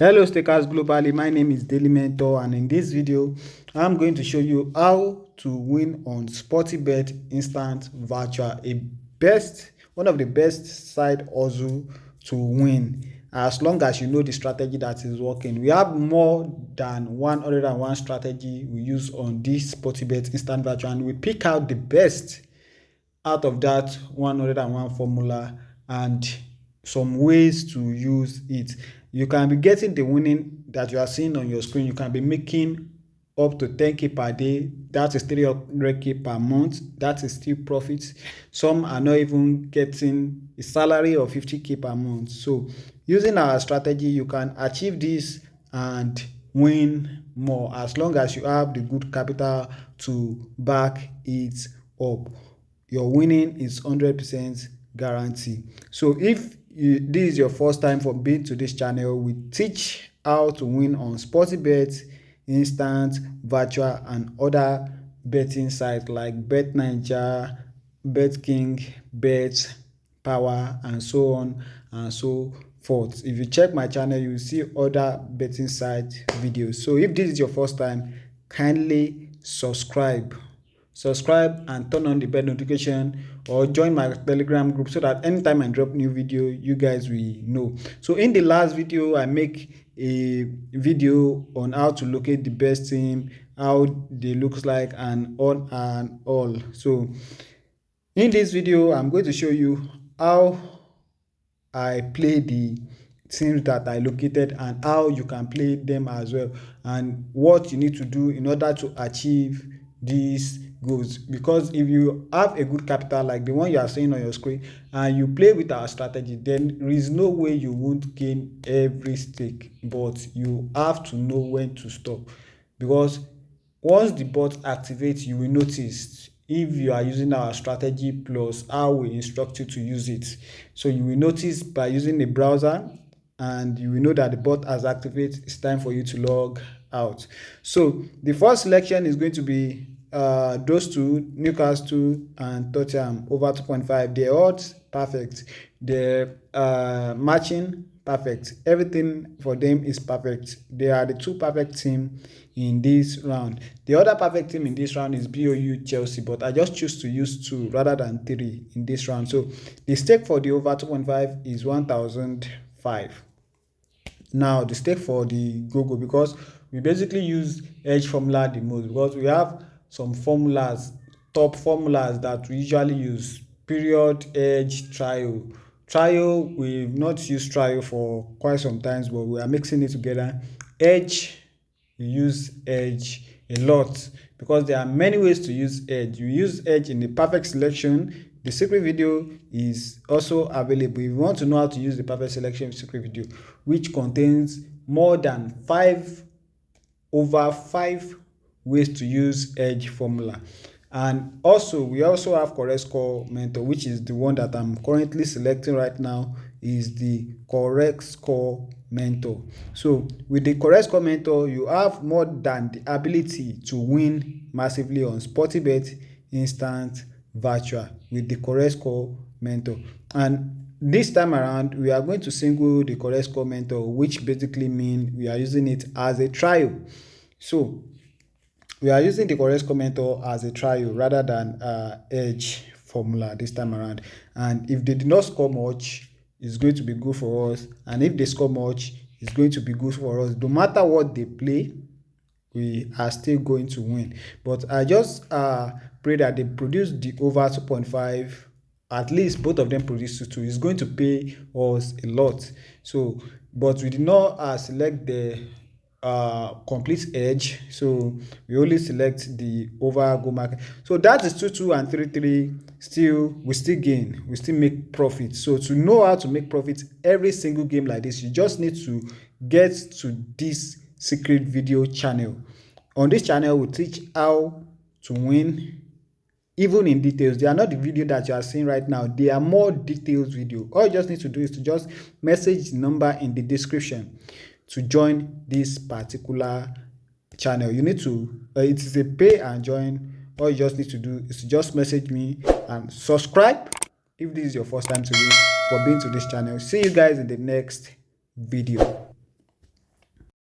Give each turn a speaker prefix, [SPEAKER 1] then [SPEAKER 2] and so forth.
[SPEAKER 1] Hello stakers globally, my name is Daily Mentor, and in this video I'm going to show you how to win on Sportybet instant virtual, one of the best side hustle to win as long as you know the strategy that is working. We have more than 101 strategy we use on this Sportybet instant virtual, and we pick out the best out of that 101 formula and some ways to use it. You can be getting the winning that you are seeing on your screen. You can be making up to 10k per day. That is 300k per month. That is still profit. Some are not even getting a salary of 50k per month. So using our strategy, you can achieve this and win more as long as you have the good capital to back it up. Your winning is 100% guarantee. So if this is your first time for being to this channel, we teach how to win on Sportybet, instant, virtual, and other betting sites like Bet Naija, Bet King, Bet Power, and so on and so forth. If you check my channel, you will see other betting site videos. So if this is your first time, kindly subscribe and turn on the bell notification, or join my Telegram group so that anytime I drop new video, you guys will know. So in the last video, I make a video on how to locate the best team, how they looks like, and on and all. So in this video, I'm going to show you how I play the teams that I located and how you can play them as well, and what you need to do in order to achieve these goals. Because if you have a good capital like the one you are seeing on your screen and you play with our strategy, then there is no way you won't gain every stake, but you have to know when to stop. Because once the bot activates, you will notice if you are using our strategy plus how we instruct you to use it. So you will notice by using the browser, and you will know that the bot has activated. It's time for you to log out. So the first selection is going to be those two, Newcastle and Tottenham, over 2.5. The odds perfect, the matching perfect, everything for them is perfect. They are the two perfect team in this round. The other perfect team in this round is BOU Chelsea, but I just choose to use 2 rather than 3 in this round. So the stake for the over 2.5 is 1,005. Now the stake for the go-go, because we basically use edge formula the most, because we have some formulas, top formulas that we usually use: period, edge, trial. We've not used trial for quite some times, but we are mixing it together. Edge, we use edge a lot because there are many ways to use edge. You use edge in the perfect selection. The secret video is also available if you want to know how to use the perfect selection secret video, which contains more than over 5 ways to use edge formula. And also we also have correct score mentor, which is the one that I'm currently selecting right now, is the correct score mentor. So with the correct score mentor, you have more than the ability to win massively on Sportybet instant virtual with the correct score mentor. And this time around, we are going to single the correct score mentor, which basically means we are using it as a trial. So we are using the correct score mentor as a trial rather than edge formula this time around. And if they did not score much, it's going to be good for us, and if they score much, it's going to be good for us. No matter what they play, we are still going to win. But I just pray that they produce the over 2.5. At least both of them produce 2. It's going to pay us a lot. So but we did not select the complete edge, so we only select the over go market. So that is 2 and 3. We still gain, we still make profit. So to know how to make profit every single game like this, you just need to get to this secret video channel. On this channel, we teach how to win even in details. They are not the video that you are seeing right now. They are more detailed video. All you just need to do is to just message the number in the description to join this particular channel. You need to it is a pay and join. All you just need to do is to just message me and subscribe if this is your first time for being to this channel. See you guys in the next video.